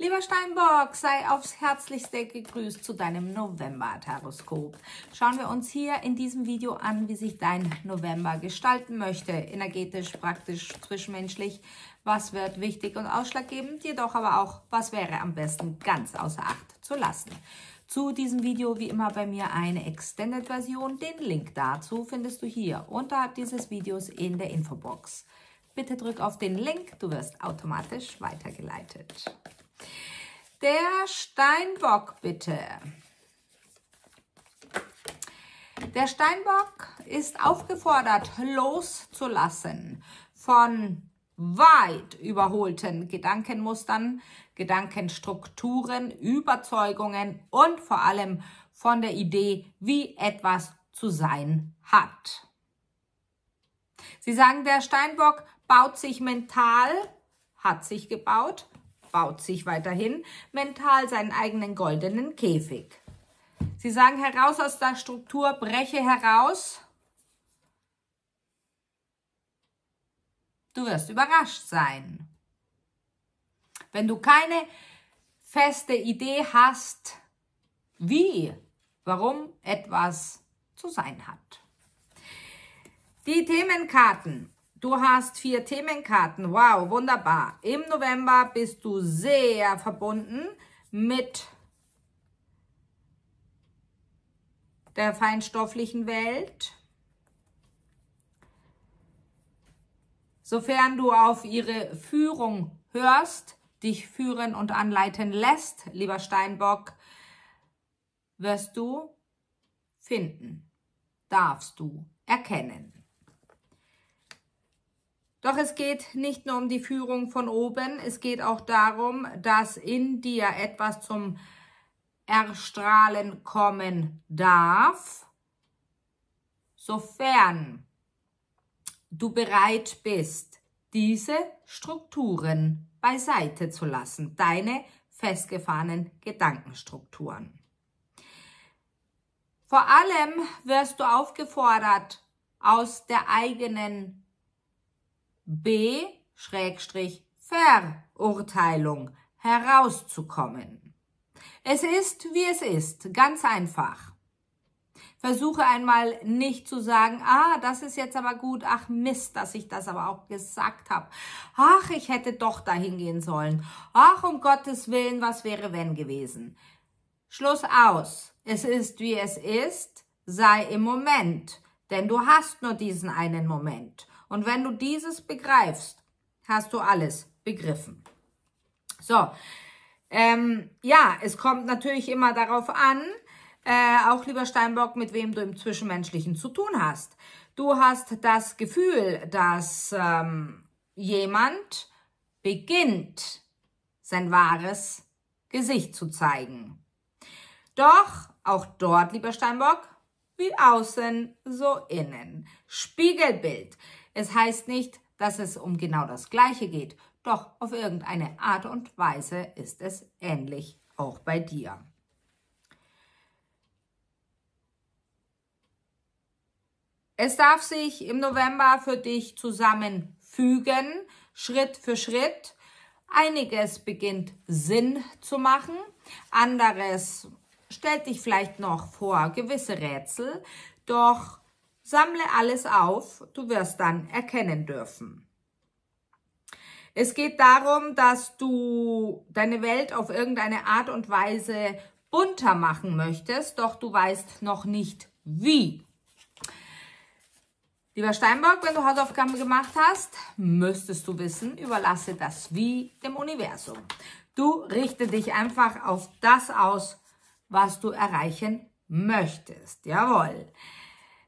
Lieber Steinbock, sei aufs Herzlichste gegrüßt zu deinem November-Taroskop. Schauen wir uns hier in diesem Video an, wie sich dein November gestalten möchte. Energetisch, praktisch, zwischenmenschlich. Was wird wichtig und ausschlaggebend? Jedoch aber auch, was wäre am besten ganz außer Acht zu lassen. Zu diesem Video wie immer bei mir eine Extended-Version. Den Link dazu findest du hier unterhalb dieses Videos in der Infobox. Bitte drück auf den Link, du wirst automatisch weitergeleitet. Der Steinbock bitte. Der Steinbock ist aufgefordert, loszulassen von weit überholten Gedankenmustern, Gedankenstrukturen, Überzeugungen und vor allem von der Idee, wie etwas zu sein hat. Sie sagen, der Steinbock baut sich mental, hat sich gebaut, baut sich weiterhin mental seinen eigenen goldenen Käfig. Sie sagen, heraus aus der Struktur, breche heraus. Du wirst überrascht sein. Wenn du keine feste Idee hast, wie, warum etwas zu sein hat. Die Themenkarten. Du hast 4 Themenkarten. Wow, wunderbar. Im November bist du sehr verbunden mit der feinstofflichen Welt. Sofern du auf ihre Führung hörst, dich führen und anleiten lässt, lieber Steinbock, wirst du finden, darfst du erkennen. Doch es geht nicht nur um die Führung von oben, es geht auch darum, dass in dir etwas zum Erstrahlen kommen darf, sofern du bereit bist, diese Strukturen beiseite zu lassen, deine festgefahrenen Gedankenstrukturen. Vor allem wirst du aufgefordert, aus der eigenen Verurteilung herauszukommen. Es ist, wie es ist, ganz einfach. Versuche einmal nicht zu sagen, das ist jetzt aber gut, ach Mist, dass ich das aber auch gesagt habe. Ach, ich hätte doch dahin gehen sollen. Ach, um Gottes Willen, was wäre wenn gewesen? Schluss aus. Es ist, wie es ist, sei im Moment, denn du hast nur diesen einen Moment. Und wenn du dieses begreifst, hast du alles begriffen. So, ja, es kommt natürlich immer darauf an, auch lieber Steinbock, mit wem du im Zwischenmenschlichen zu tun hast. Du hast das Gefühl, dass jemand beginnt, sein wahres Gesicht zu zeigen. Doch auch dort, lieber Steinbock, wie außen, so innen. Spiegelbild. Es heißt nicht, dass es um genau das Gleiche geht, doch auf irgendeine Art und Weise ist es ähnlich auch bei dir. Es darf sich im November für dich zusammenfügen, Schritt für Schritt. Einiges beginnt Sinn zu machen, anderes stellt dich vielleicht noch vor gewisse Rätsel, doch sammle alles auf, du wirst dann erkennen dürfen. Es geht darum, dass du deine Welt auf irgendeine Art und Weise bunter machen möchtest, doch du weißt noch nicht wie. Lieber Steinbock, wenn du Hausaufgaben gemacht hast, müsstest du wissen, überlasse das Wie dem Universum. Du richte dich einfach auf das aus, was du erreichen möchtest. Jawohl.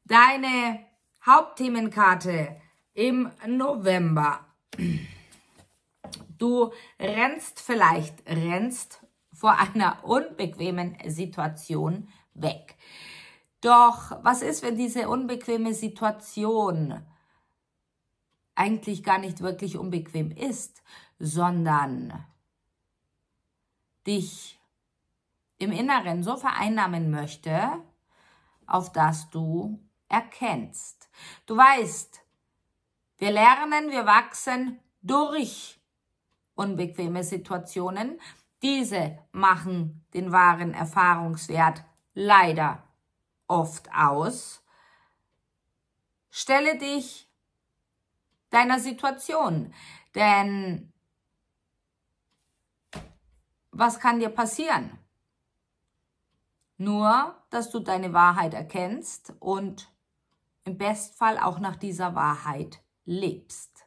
Deine Hauptthemenkarte im November. Du rennst vor einer unbequemen Situation weg. Doch was ist, wenn diese unbequeme Situation eigentlich gar nicht wirklich unbequem ist, sondern dich im Inneren so vereinnahmen möchte, auf das du erkennst. Du weißt, wir lernen, wir wachsen durch unbequeme Situationen, Diese machen den wahren Erfahrungswert leider oft aus. Stelle dich deiner Situation, denn was kann dir passieren? Nur, dass du deine Wahrheit erkennst und im Bestfall auch nach dieser Wahrheit lebst.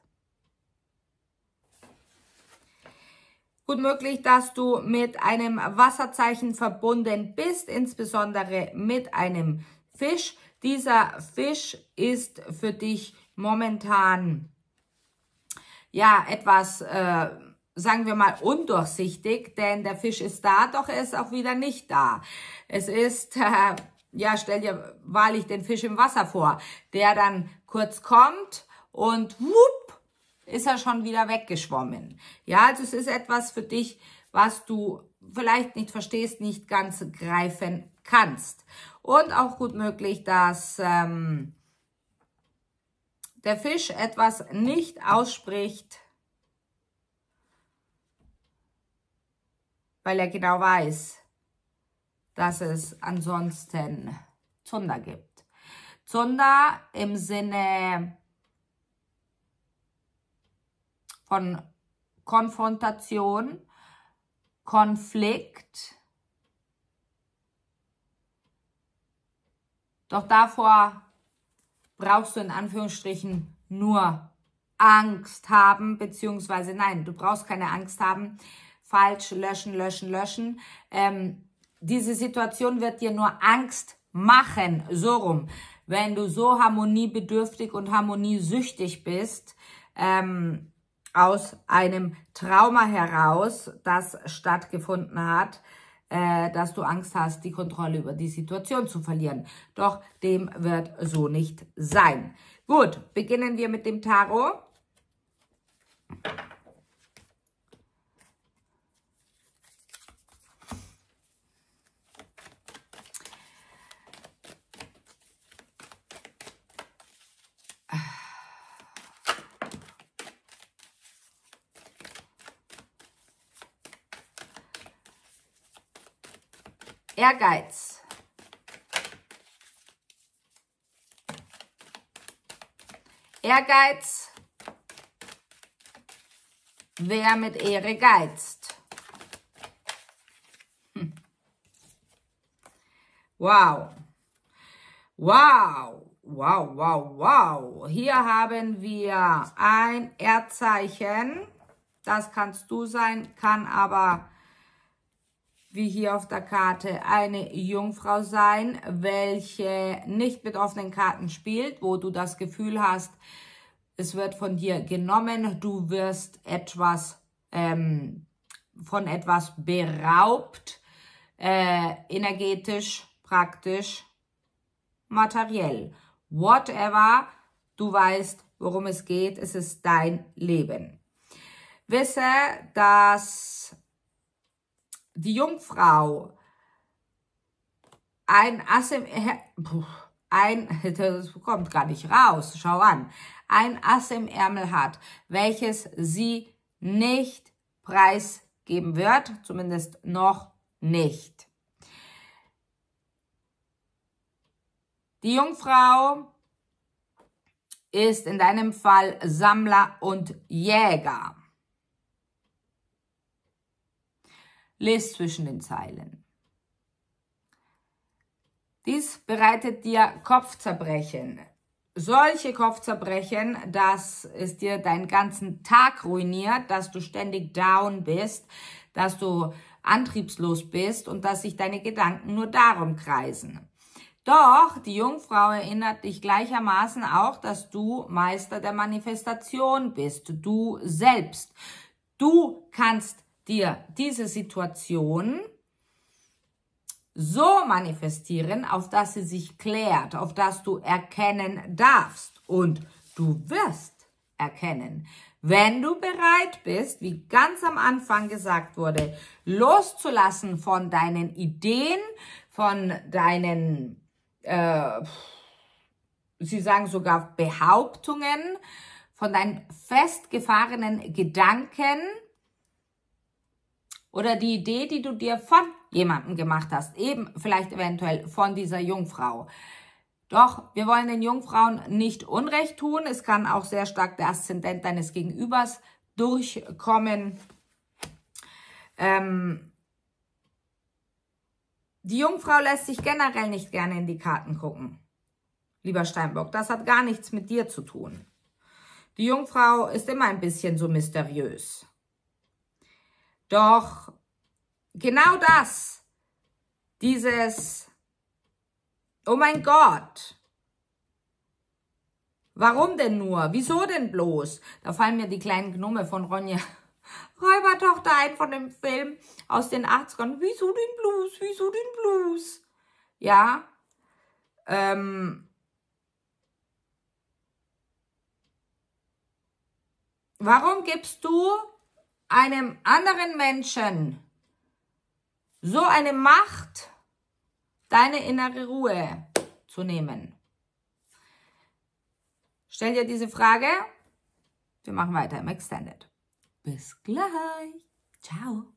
Gut möglich, dass du mit einem Wasserzeichen verbunden bist, insbesondere mit einem Fisch. Dieser Fisch ist für dich momentan ja etwas, sagen wir mal, undurchsichtig, denn der Fisch ist da, doch er ist auch wieder nicht da. Es ist, ja, stell dir wahrlich den Fisch im Wasser vor, der dann kurz kommt und wupp, ist er schon wieder weggeschwommen. Ja, also es ist etwas für dich, was du vielleicht nicht verstehst, nicht ganz greifen kannst. Und auch gut möglich, dass der Fisch etwas nicht ausspricht, weil er genau weiß, dass es ansonsten Zunder gibt. Zunder im Sinne von Konfrontation, Konflikt. Doch davor brauchst du in Anführungsstrichen nur Angst haben, beziehungsweise nein, du brauchst keine Angst haben. Falsch, löschen, löschen, löschen. Diese Situation wird dir nur Angst machen, so rum. Wenn du so harmoniebedürftig und harmoniesüchtig bist, aus einem Trauma heraus, das stattgefunden hat, dass du Angst hast, die Kontrolle über die Situation zu verlieren. Doch dem wird so nicht sein. Gut, beginnen wir mit dem Tarot. Ehrgeiz. Ehrgeiz. Wer mit Ehre geizt. Wow. Wow. Wow, wow, wow. Hier haben wir ein Erdzeichen. Das kannst du sein, kann aber, wie hier auf der Karte, eine Jungfrau sein, welche nicht mit offenen Karten spielt, wo du das Gefühl hast, es wird von dir genommen, du wirst etwas von etwas beraubt, energetisch, praktisch, materiell. Whatever, du weißt, worum es geht, es ist dein Leben. Wisse, dass die Jungfrau das kommt gar nicht raus, schau an, ein Ass im Ärmel hat, welches sie nicht preisgeben wird, zumindest noch nicht. Die Jungfrau ist in deinem Fall Sammler und Jäger. Lies zwischen den Zeilen. Dies bereitet dir Kopfzerbrechen. Solche Kopfzerbrechen, dass es dir deinen ganzen Tag ruiniert, dass du ständig down bist, dass du antriebslos bist und dass sich deine Gedanken nur darum kreisen. Doch die Jungfrau erinnert dich gleichermaßen auch, dass du Meister der Manifestation bist, du selbst. Du kannst dir diese Situation so manifestieren, auf dass sie sich klärt, auf dass du erkennen darfst. Und du wirst erkennen, wenn du bereit bist, wie ganz am Anfang gesagt wurde, loszulassen von deinen Ideen, von deinen, sie sagen sogar Behauptungen, von deinen festgefahrenen Gedanken oder die Idee, die du dir von jemandem gemacht hast, eben vielleicht eventuell von dieser Jungfrau. Doch, wir wollen den Jungfrauen nicht Unrecht tun. Es kann auch sehr stark der Aszendent deines Gegenübers durchkommen. Die Jungfrau lässt sich generell nicht gerne in die Karten gucken, lieber Steinbock. Das hat gar nichts mit dir zu tun. Die Jungfrau ist immer ein bisschen so mysteriös. Doch genau das, dieses, oh mein Gott, warum denn nur? Wieso denn bloß? Da fallen mir die kleinen Gnome von Ronja Räubertochter ein von dem Film aus den 80ern. Wieso den Blues? Wieso den Blues? Ja, warum gibst du einem anderen Menschen so eine Macht, deine innere Ruhe zu nehmen? Stell dir diese Frage. Wir machen weiter im Extended. Bis gleich. Ciao.